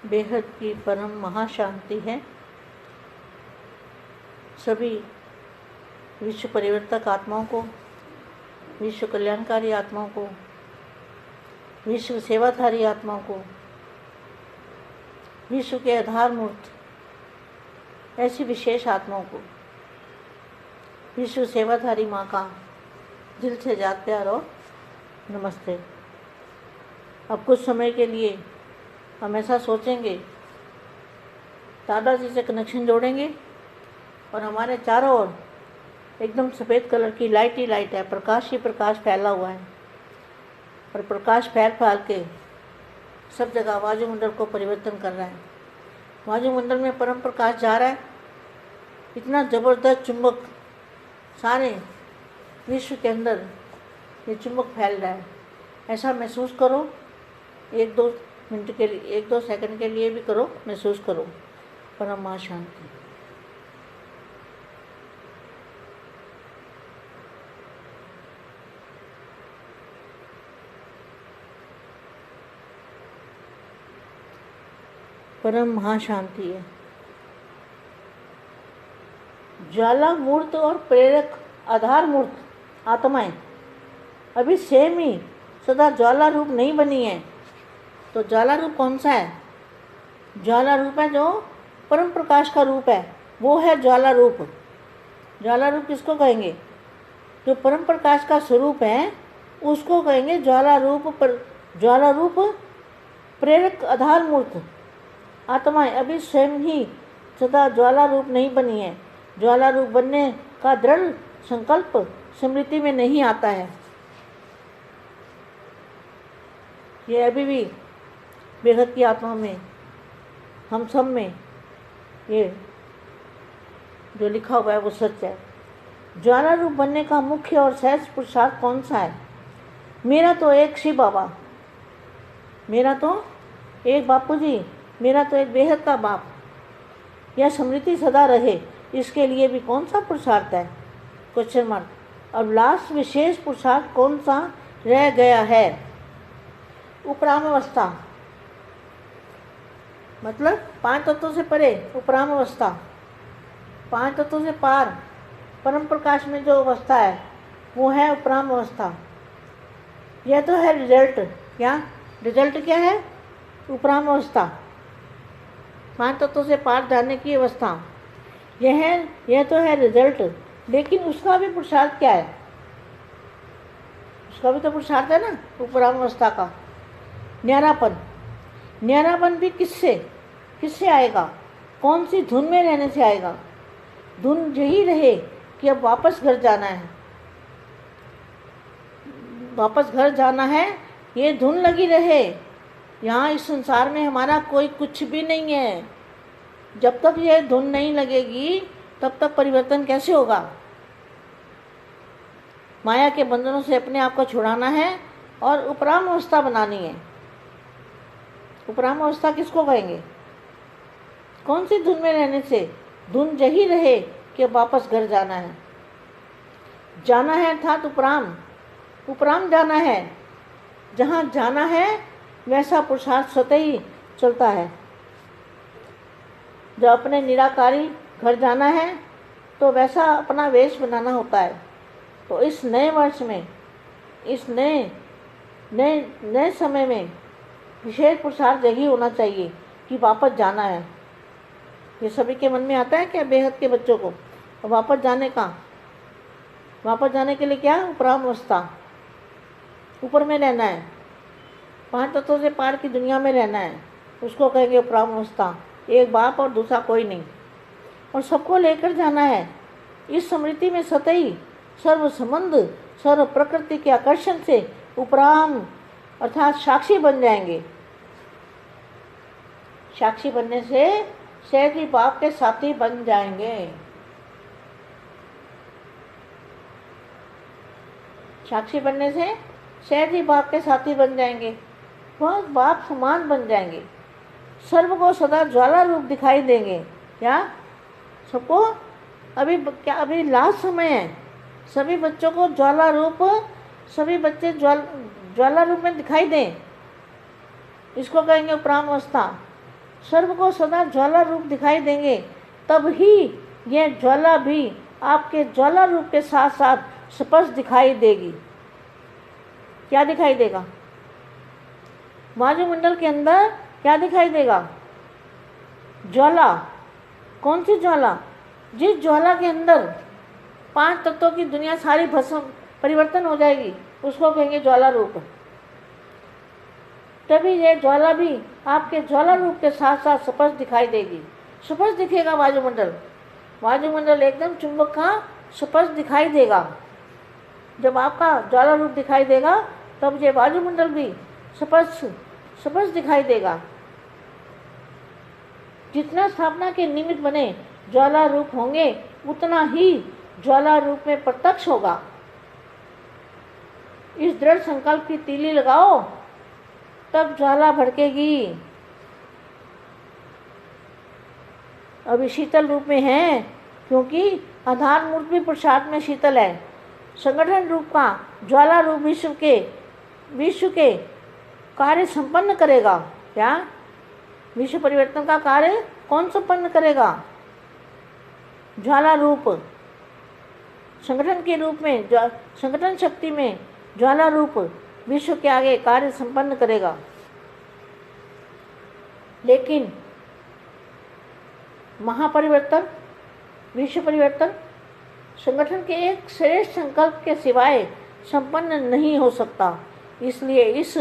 बेहद की परम महाशांति है। सभी विश्व परिवर्तक आत्माओं को, विश्व कल्याणकारी आत्माओं को, विश्व सेवाधारी आत्माओं को, विश्व के आधार मूर्त ऐसी विशेष आत्माओं को विश्व सेवाधारी माँ का दिल से याद प्यार और नमस्ते। अब कुछ समय के लिए हम ऐसा सोचेंगे, दादाजी से कनेक्शन जोड़ेंगे और हमारे चारों ओर एकदम सफ़ेद कलर की लाइट ही लाइट है, प्रकाश ही प्रकाश फैला हुआ है और प्रकाश फैल के सब जगह वायुमंडल को परिवर्तन कर रहा है। वायुमंडल में परम प्रकाश जा रहा है, इतना ज़बरदस्त चुंबक सारे विश्व के अंदर ये चुंबक फैल रहा है। ऐसा महसूस करो, 1-2 मिनट के लिए, 1-2 सेकंड के लिए भी करो, महसूस करो परम मां शांति। परम महाशांति है। ज्वाला मूर्त और प्रेरक आधार मूर्त आत्माएं अभी सेम ही सदा ज्वाला रूप नहीं बनी है। तो ज्वाला रूप कौन सा है? ज्वाला रूप है जो परम प्रकाश का रूप है, वो है ज्वाला रूप। ज्वाला रूप किसको कहेंगे? जो परम प्रकाश का स्वरूप है उसको कहेंगे ज्वाला रूप। ज्वाला रूप प्रेरक आधार मूर्त आत्माएं अभी स्वयं ही सदा ज्वाला रूप नहीं बनी है। ज्वाला रूप बनने का दृढ़ संकल्प स्मृति में नहीं आता है। ये अभी भी बेहद की आत्मा में, हम सब में ये जो लिखा हुआ है वो सच है। ज्वाला रूप बनने का मुख्य और सहज पुरुषार्थ कौन सा है? मेरा तो एक शिव बाबा, मेरा तो एक बापू जी, मेरा तो एक बेहद का बाप, यह स्मृति सदा रहे, इसके लिए भी कौन सा पुरुषार्थ है? Question mark. अब लास्ट विशेष पुरुषार्थ कौन सा रह गया है? उपराम अवस्था, मतलब 5 तत्वों से परे उपराम अवस्था, 5 तत्वों से पार परम प्रकाश में जो अवस्था है वो है उपराम अवस्था। यह तो है रिजल्ट। क्या रिजल्ट क्या है? उपराम अवस्था, 5 तत्वों से पार जाने की अवस्था, यह तो है रिजल्ट। लेकिन उसका भी पुरुषार्थ क्या है? उसका भी तो पुरुषार्थ है ना उपराम अवस्था का। न्यारापन, न्यारापन भी किससे आएगा? कौन सी धुन में रहने से आएगा? धुन यही रहे कि अब वापस घर जाना है, वापस घर जाना है, ये धुन लगी रहे। यहाँ इस संसार में हमारा कोई कुछ भी नहीं है। जब तक ये धुन नहीं लगेगी तब तक परिवर्तन कैसे होगा? माया के बंधनों से अपने आप को छुड़ाना है और उपराम अवस्था बनानी है। उपराम अवस्था किसको कहेंगे? कौन सी धुन में रहने से? धुन यही रहे कि वापस घर जाना है। जाना है अर्थात उपराम जाना है। जहाँ जाना है वैसा पुरुषार्थ स्वतः ही चलता है। जब अपने निराकारी घर जाना है तो वैसा अपना वेश बनाना होता है। तो इस नए वर्ष में, इस नए समय में विशेष पुरुषार्थ यही होना चाहिए कि वापस जाना है। ये सभी के मन में आता है क्या? बेहद के बच्चों को वापस जाने का, वापस जाने के लिए क्या? उपराम अवस्था, ऊपर में रहना है, 5 तत्वों से पार की दुनिया में रहना है, उसको कहेंगे उपराम अवस्था। एक बाप और दूसरा कोई नहीं, और सबको लेकर जाना है। इस स्मृति में सतही सर्व संबंध, सर्व प्रकृति के आकर्षण से उपराम अर्थात साक्षी बन जाएंगे। साक्षी बनने से सहज ही बाप के साथी बन जाएंगे। साक्षी बनने से सहज ही बाप के साथी बन जाएंगे, वह बाप समान बन जाएंगे। सर्व को सदा ज्वाला रूप दिखाई देंगे। क्या सबको? अभी लास्ट समय है। सभी बच्चों को ज्वाला रूप, सभी बच्चे ज्वाला रूप में दिखाई दें। इसको कहेंगे उपराम अवस्था। सर्व को सदा ज्वाला रूप दिखाई देंगे, तब ही यह ज्वाला भी आपके ज्वाला रूप के साथ साथ स्पष्ट दिखाई देगी। क्या दिखाई देगा? वायुमंडल के अंदर क्या दिखाई देगा? ज्वाला। कौन सी ज्वाला? जिस ज्वाला के अंदर 5 तत्वों की दुनिया सारी भस्म परिवर्तन हो जाएगी, उसको कहेंगे ज्वाला रूप। तभी यह ज्वाला भी आपके ज्वाला रूप के साथ साथ स्पष्ट दिखाई देगी। स्पष्ट दिखेगा वायुमंडल। वायुमंडल एकदम चुंबक का स्पष्ट दिखाई देगा। जब आपका ज्वाला रूप दिखाई देगा तब ये वायुमंडल भी स्पष्ट दिखाई देगा। जितना स्थापना के निमित्त बने ज्वाला रूप होंगे, उतना ही ज्वाला रूप में प्रत्यक्ष होगा। इस दृढ़ संकल्प की तीली लगाओ, तब ज्वाला भड़केगी। अभी शीतल रूप में है, क्योंकि आधार मूर्त भी पुरुषार्थ में शीतल है। संगठन रूप का ज्वाला रूप विश्व के कार्य संपन्न करेगा। क्या? विश्व परिवर्तन का कार्य कौन संपन्न करेगा? ज्वाला रूप। संगठन के रूप में, संगठन शक्ति में ज्वाला रूप विश्व के आगे कार्य संपन्न करेगा। लेकिन महापरिवर्तन, विश्व परिवर्तन संगठन के एक श्रेष्ठ संकल्प के सिवाय संपन्न नहीं हो सकता। इसलिए इस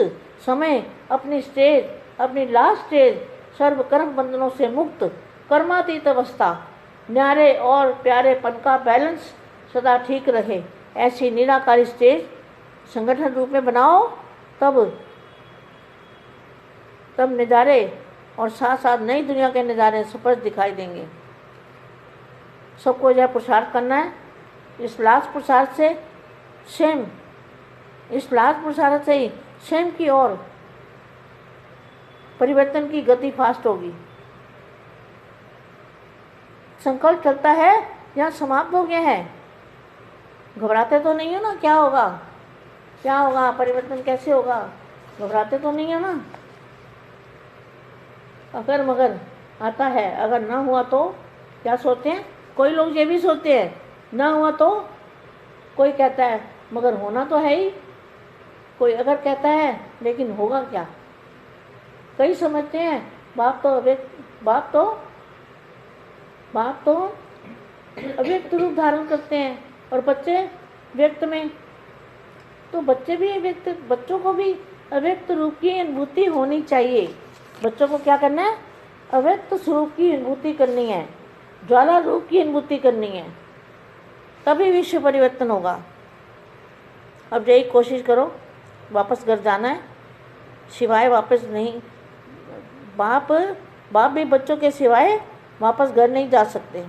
समय अपनी लास्ट स्टेज सर्वकर्म बंधनों से मुक्त कर्मातीत अवस्था, न्यारे और प्यारेपन का बैलेंस सदा ठीक रहे, ऐसी निराकारी स्टेज संगठन रूप में बनाओ। तब नज़ारे और साथ साथ नई दुनिया के नज़ारे स्पष्ट दिखाई देंगे। सबको यह पुरुषार्थ करना है। इस लास्ट पुरुषार्थ से स्वयं की ओर परिवर्तन की गति फास्ट होगी। संकल्प चलता है या समाप्त हो गया है? घबराते तो नहीं हो ना? क्या होगा? परिवर्तन कैसे होगा? घबराते तो नहीं हो ना? अगर मगर आता है, अगर ना हुआ तो क्या सोचते हैं? कोई लोग ये भी सोचते हैं, ना हुआ तो। कोई कहता है मगर होना तो है ही। कोई अगर कहता है लेकिन होगा क्या? कई समझते हैं बाप तो अव्यक्त रूप धारण करते हैं और बच्चे व्यक्त में। तो बच्चों को भी अव्यक्त रूप की अनुभूति होनी चाहिए। बच्चों को क्या करना है? अव्यक्त स्वरूप की अनुभूति करनी है, ज्वाला रूप की अनुभूति करनी है, तभी विश्व परिवर्तन होगा। अब यही कोशिश करो। वापस घर जाना है, सिवाय वापस नहीं। बाप भी बच्चों के सिवाय वापस घर नहीं जा सकते।